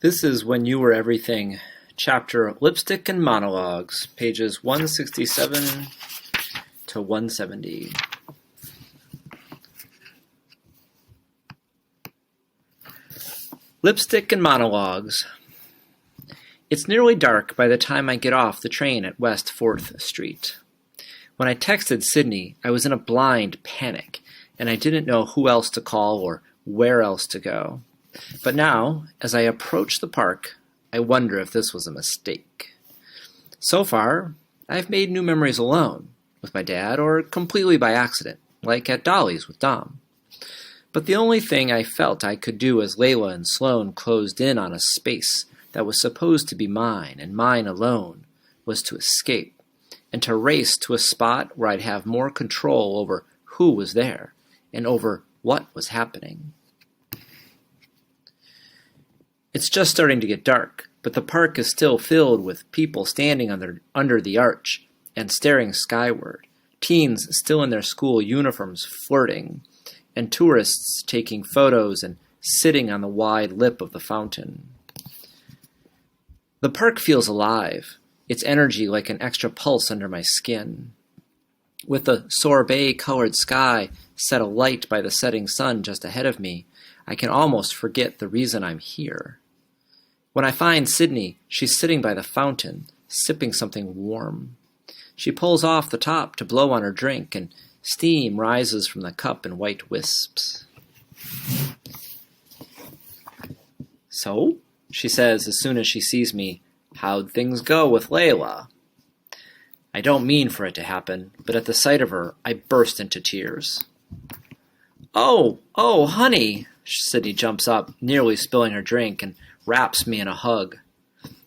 This is When You Were Everything, chapter Lipstick and Monologues, pages 167 to 170. Lipstick and Monologues. It's nearly dark by the time I get off the train at West 4th Street. When I texted Sydney, I was in a blind panic, and I didn't know who else to call or where else to go. But now, as I approach the park, I wonder if this was a mistake. So far, I've made new memories alone, with my dad, or completely by accident, like at Dolly's with Dom. But the only thing I felt I could do as Layla and Sloane closed in on a space that was supposed to be mine and mine alone was to escape, and to race to a spot where I'd have more control over who was there and over what was happening. It's just starting to get dark, but the park is still filled with people standing under the arch and staring skyward, teens still in their school uniforms flirting, and tourists taking photos and sitting on the wide lip of the fountain. The park feels alive, its energy like an extra pulse under my skin. With the sorbet-colored sky set alight by the setting sun just ahead of me, I can almost forget the reason I'm here. When I find Sydney, she's sitting by the fountain, sipping something warm. She pulls off the top to blow on her drink, and steam rises from the cup in white wisps. "So," she says as soon as she sees me, "how'd things go with Layla?" I don't mean for it to happen, but at the sight of her, I burst into tears. Oh, honey!" Sydney jumps up, nearly spilling her drink, and wraps me in a hug.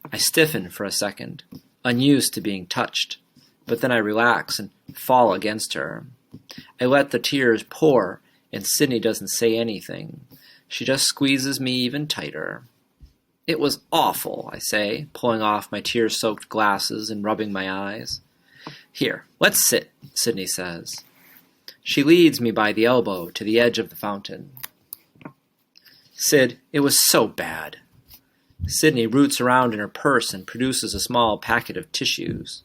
I stiffen for a second, unused to being touched, but then I relax and fall against her. I let the tears pour, and Sydney doesn't say anything. She just squeezes me even tighter. "It was awful," I say, pulling off my tear-soaked glasses and rubbing my eyes. "Here, let's sit," Sydney says. She leads me by the elbow to the edge of the fountain. "Sid, it was so bad." Sydney roots around in her purse and produces a small packet of tissues.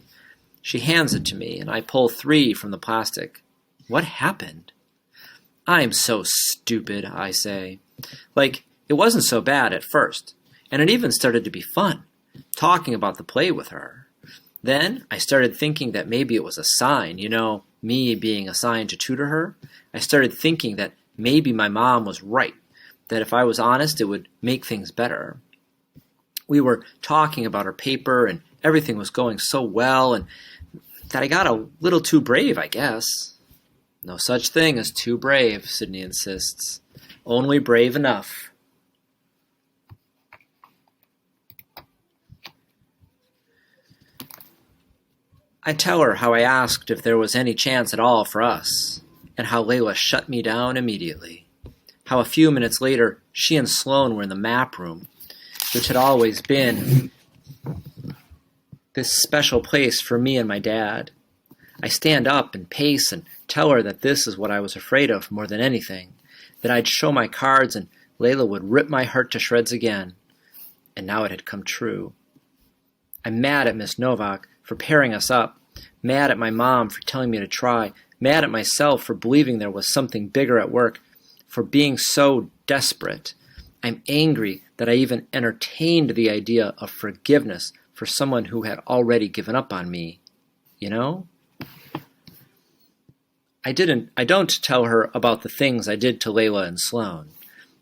She hands it to me, and I pull 3 from the plastic. "What happened?" "I'm so stupid," I say. "Like, it wasn't so bad at first, and it even started to be fun, talking about the play with her. Then I started thinking that maybe it was a sign, me being assigned to tutor her. I started thinking that maybe my mom was right, that if I was honest, it would make things better. We were talking about her paper, and everything was going so well, and that I got a little too brave, I guess." "No such thing as too brave," Sydney insists. "Only brave enough." I tell her how I asked if there was any chance at all for us, and how Layla shut me down immediately. How a few minutes later, she and Sloane were in the map room, which had always been this special place for me and my dad. I stand up and pace and tell her that this is what I was afraid of more than anything, that I'd show my cards and Layla would rip my heart to shreds again. And now it had come true. I'm mad at Miss Novak for pairing us up, mad at my mom for telling me to try, mad at myself for believing there was something bigger at work, for being so desperate. I'm angry that I even entertained the idea of forgiveness for someone who had already given up on me. I don't tell her about the things I did to Layla and Sloane,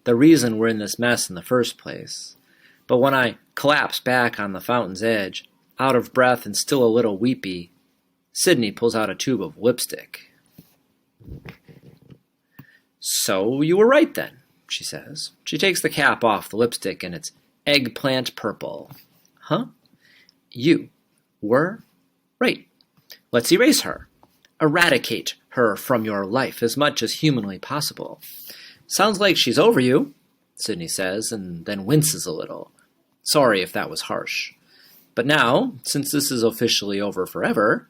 the reason we're in this mess in the first place. But when I collapse back on the fountain's edge, out of breath and still a little weepy, Sydney pulls out a tube of lipstick. "So you were right then," she says. She takes the cap off the lipstick, and it's eggplant purple. "Huh? You were right. Let's erase her. Eradicate her from your life as much as humanly possible." "Sounds like she's over you," Sydney says, and then winces a little. Sorry if that was harsh. "But now, since this is officially over forever,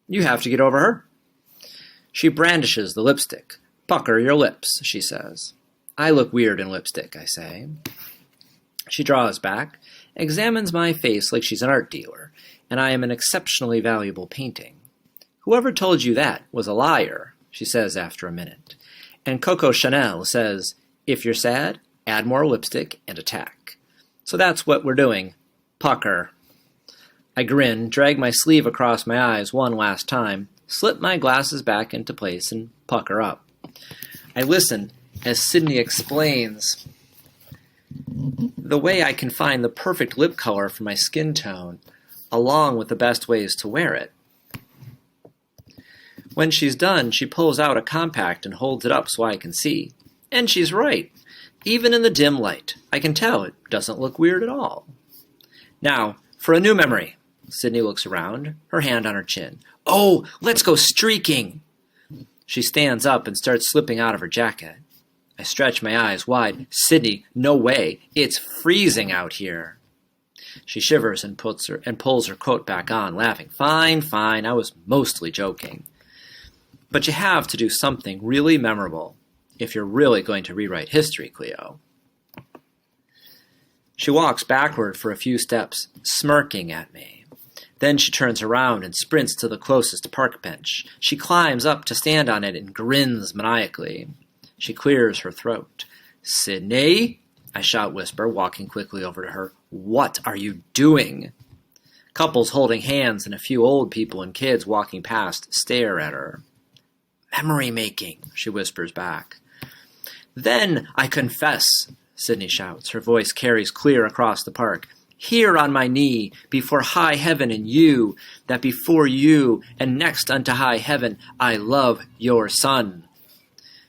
you have to get over her." She brandishes the lipstick. "Pucker your lips," she says. "I look weird in lipstick," I say. She draws back, examines my face like she's an art dealer, and I am an exceptionally valuable painting. Whoever told you that was a liar, she says after a minute. And Coco Chanel says, if you're sad, add more lipstick and attack. So that's what we're doing. Pucker. I grin, drag my sleeve across my eyes one last time, slip my glasses back into place, and pucker up. I listen as Sydney explains the way I can find the perfect lip color for my skin tone, along with the best ways to wear it. When she's done, she pulls out a compact and holds it up so I can see. And she's right. Even in the dim light, I can tell it doesn't look weird at all. Now, for a new memory. Sydney looks around, her hand on her chin. Oh, let's go streaking! She stands up and starts slipping out of her jacket. I stretch my eyes wide. Sydney, no way. It's freezing out here. She shivers and pulls her coat back on, laughing. Fine, I was mostly joking. But you have to do something really memorable if you're really going to rewrite history, Cleo. She walks backward for a few steps, smirking at me. Then she turns around and sprints to the closest park bench. She climbs up to stand on it and grins maniacally. She clears her throat. Sydney, I shout whisper, walking quickly over to her. What are you doing? Couples holding hands and a few old people and kids walking past stare at her. Memory making, she whispers back. Then I confess, Sydney shouts. Her voice carries clear across the park. Here on my knee, before high heaven and you, that before you and next unto high heaven, I love your son.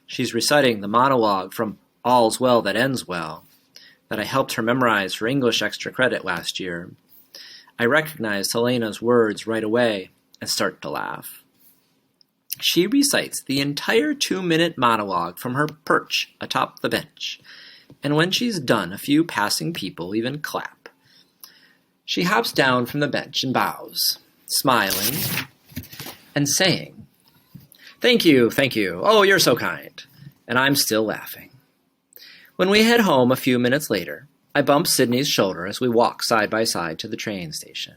She's reciting the monologue from All's Well That Ends Well, that I helped her memorize for English extra credit last year. I recognize Helena's words right away and start to laugh. She recites the entire 2-minute monologue from her perch atop the bench, and when she's done, a few passing people even clap. She hops down from the bench and bows, smiling and saying, Thank you. Oh, you're so kind. And I'm still laughing. When we head home a few minutes later, I bump Sydney's shoulder as we walk side by side to the train station.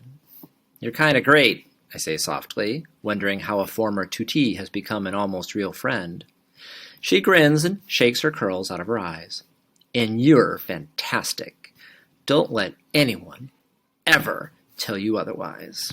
You're kind of great, I say softly, wondering how a former tutee has become an almost real friend. She grins and shakes her curls out of her eyes. And you're fantastic. Don't let anyone ever tell you otherwise.